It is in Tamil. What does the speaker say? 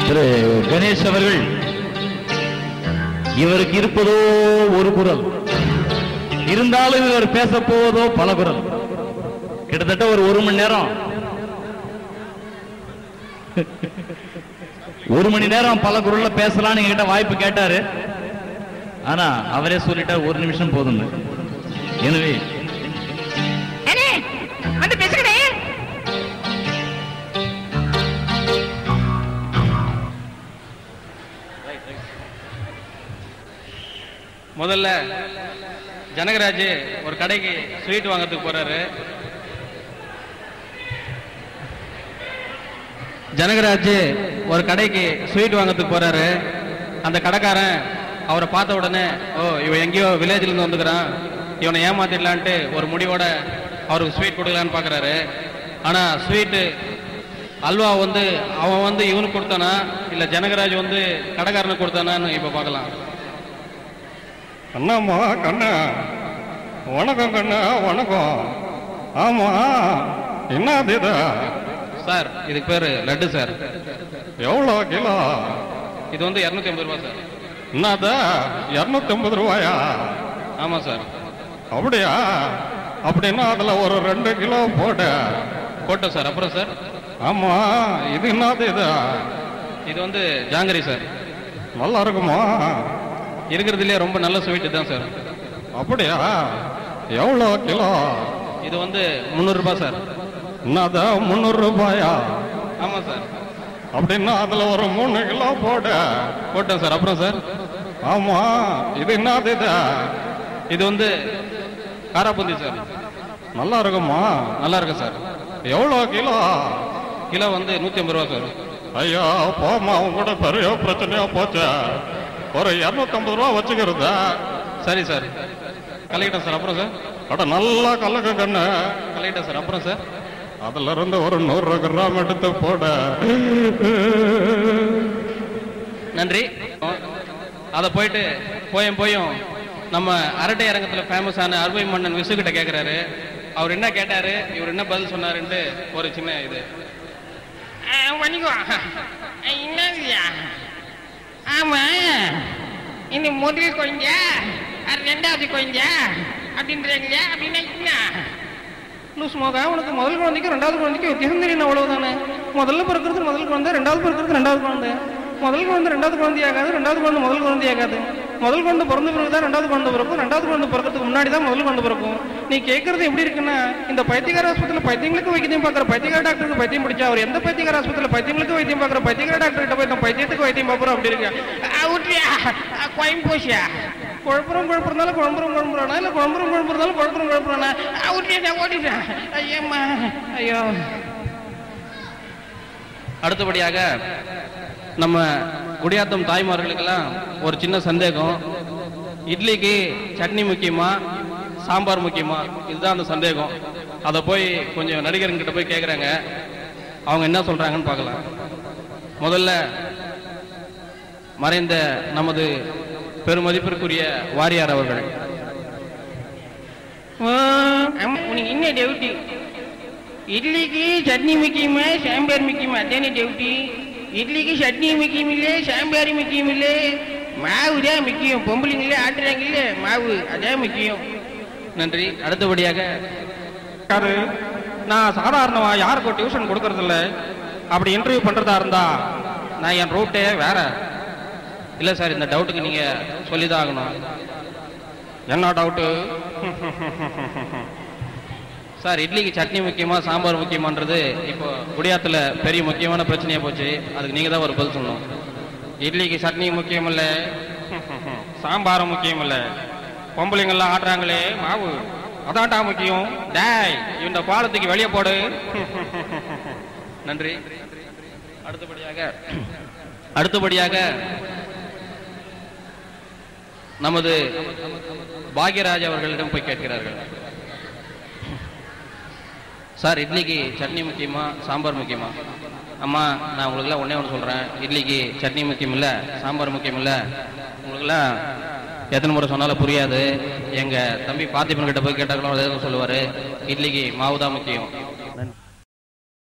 திரு கணேஷ் அவர்கள் இவருக்கு இருப்பதோ ஒரு குரல், இருந்தாலும் இவர் பேச போவதோ பல குரல். கிட்டத்தட்ட ஒரு மணி நேரம் பல குரல்ல பேசலாம்னு என்கிட்ட வாய்ப்பு கேட்டாரு. ஆனா அவரே சொல்லிட்டார் 1 நிமிஷம் போதும். எனவே முதல்ல ஜனகராஜ் ஒரு கடைக்கு ஸ்வீட் வாங்கறதுக்கு போறாரு. அந்த கடைக்காரன் அவரை பார்த்த உடனே, ஓ இவன் எங்கேயோ வில்லேஜ்ல இருந்து வந்துக்கிறான், இவனை ஏமாத்திடலான்ட்டு ஒரு முடிவோட அவருக்கு ஸ்வீட் கொடுக்கலான்னு பாக்குறாரு. ஆனா ஸ்வீட்டு அல்வா அவன் இவனுக்கு கொடுத்தானா இல்ல ஜனகராஜ் கடைக்காரனுக்கு கொடுத்தானான்னு இப்ப பார்க்கலாம். அண்ணாம்மா கண்ணா, வணக்கம் கண்ணா, வணக்கம். ஆமா, என்னது இது? சார் இதுக்கு பேரு லட்டு சார். எவ்வளோ கிலோ? இது 250 ரூபாய் சார். என்னது 250 ரூபாயா? ஆமா சார். அப்படியா? அப்படின்னா அதுல ஒரு 2 கிலோ போட்டோம் சார். அப்புறம் சார், ஆமா இது என்னது இது? இது ஜாங்கிரி சார். நல்லா இருக்குமா? இருக்கிறதுலே ரொம்ப நல்ல ஸ்வீட் தான் சார். அப்படியா? எவ்வளோ கிலோ? இது 300 ரூபாய் சார். என்னது 300 ரூபாயா? ஆமா சார். அப்படின்னா அதுல ஒரு 3 கிலோ போட்டோம் சார். அப்புறம் சார், ஆமா இது என்னது இது? இது காராபூந்தி சார். நல்லா இருக்குமா? நல்லா இருக்கு சார். எவ்வளோ கிலோ? கிலோ 150 ரூபா சார். ஐயோ போமா, உங்க கூட பெரிய பிரச்சனையா போச்சு. ஒரு 250 ரூபா வச்சுக்கிறதா? சரி சார், கலக்கிட்டேன் சார். அப்புறம் சார், அட நல்லா கலக்க கண்ணு. கலக்கிட்டேன் சார். அப்புறம் சார், அதுல இருந்து ஒரு 100 கிராம் எடுத்து போட. நன்றி. அதை போயிட்டு போயும் நம்ம அரட்டை அரங்கத்துல ஃபேமஸான அறுவை மன்னன் விசுகிட்ட கேட்கிறாரு. அவர் என்ன கேட்டாரு, இவர் என்ன பதில் சொன்னாருன்ட்டு ஒரு சின்ன இது. என்னதுயா? ஆமா, இந்த முதல் கொஞ்சம் ரெண்டாவது கொஞ்சம் அப்படின்றீங்களா? அப்படின்னா என்ன லூஸ்மோகா, உனக்கு முதல் குழந்தைக்கு ரெண்டாவது குழந்தைக்கு வித்தியாசம் தெரியும், அவ்வளவுதானே. முதல்ல பிறக்கிறது முதல் குழந்தை, ரெண்டாவது பிறக்கிறது ரெண்டாவது குழந்தை. முதல் குழந்தை ரெண்டாவது குழந்தையாகாது, ரெண்டாவது குழந்தை முதல் குழந்தையாகாது. முதல் குழந்தை பிறந்த பிறகு தான் ரெண்டாவது குழந்தை பிறக்கும், ரெண்டாவது குழந்தை பிறக்கிறதுக்கு முன்னாடி தான் முதல் குழந்தை பிறக்கும். நீ கேட்கறது எப்படி இருக்குன்னா, இந்த பைத்தியகார ஆஸ்பத்திரியில் பைத்தியங்களுக்கு வைத்தியம் பார்க்குற பைத்தியகார டாக்டருக்கு பைத்தியம் பிடிச்சா அவர் எந்த பைத்தியகார ஆஸ்பத்திரியில் பைத்தியங்களுக்கு வைத்தியம் பார்க்குற பைத்தியகார டாக்டர் கிட்ட போய் பைத்தியத்துக்கு வைத்தியம் பார்க்குறோம் அப்படி இருக்கு. ஊற்றியா கோயம் போசியா? குழப்பறதுனால குழம்புறானா இல்லை குழம்புறதுனால குழப்புறானா? ஊற்றியா ஓடிட்டா? ஐயம்மா ஐயோ. அடுத்தபடியாக நம்ம குடியாத்தம் தாய்மார்களுக்கெல்லாம் ஒரு சின்ன சந்தேகம். இட்லிக்கு சட்னி முக்கியமா சாம்பார் முக்கியமா? இதுதான் அந்த சந்தேகம். அதை போய் கொஞ்சம் நடிகர்கிட்ட போய் கேட்குறாங்க. அவங்க என்ன சொல்றாங்கன்னு பார்க்கலாம். முதல்ல மறைந்த நமது பெருமதிப்பிற்குரிய வாரியார் அவர்கள். உனக்கு என்ன டவுட்டி? இட்லிக்கு சட்னி முக்கியமா சாம்பார் முக்கியமா? அதானே டவுட்டி. இட்லிக்கு சட்னி முக்கியம் இல்லை, சாம்பார் முக்கியம் இல்லை, மாவு தான் முக்கியம். பொம்பளைங்களே ஆட்டுறாங்கல்ல மாவு, அதான் முக்கியம். நன்றி. அடுத்தபடியாக நான் சாதாரணமா யாருக்கும் டியூஷன் கொடுக்கறது இல்லை. அப்படி இன்டர்வியூ பண்றதா இருந்தா நான் என் ரூட்டே வேற. இல்லை சார், இந்த டவுட்டுக்கு நீங்க சொல்லிதான் ஆகணும். என்ன டவுட்டு சார்? இட்லிக்கு சட்னி முக்கியமா சாம்பார் முக்கியமான்றது இப்போ குடியாத்துல பெரிய முக்கியமான பிரச்சனையா போச்சு. அதுக்கு நீங்க தான் ஒரு பதில் சொல்லணும். இட்லிக்கு சட்னி முக்கியம் இல்லை, சாம்பாரும் முக்கியம் இல்லை, பொம்பளைங்கள்லாம் ஆடுறாங்களே மாவு, அதான்டா முக்கியம். டேய், இந்த பாலத்துக்கு வெளியே போடு. நன்றி. அடுத்தபடியாக நமது பாக்யராஜ் அவர்களிடம் போய் கேட்கிறார்கள். சார், இட்லிக்கு சட்னி முக்கியமா சாம்பார் முக்கியமா? அம்மா, நான் உங்களுக்குலாம் ஒன்னே ஒன்று சொல்றேன். இட்லிக்கு சட்னி முக்கியம் இல்லை, சாம்பார் முக்கியம் இல்லை. உங்களுக்குலாம் எத்தனை முறை சொன்னாலும் புரியாது. எங்க தம்பி பார்த்திபன் கிட்ட போய் கேட்டாலும் அதே சொல்லுவாரு, இட்லிக்கு மாவு தான் முக்கியம்.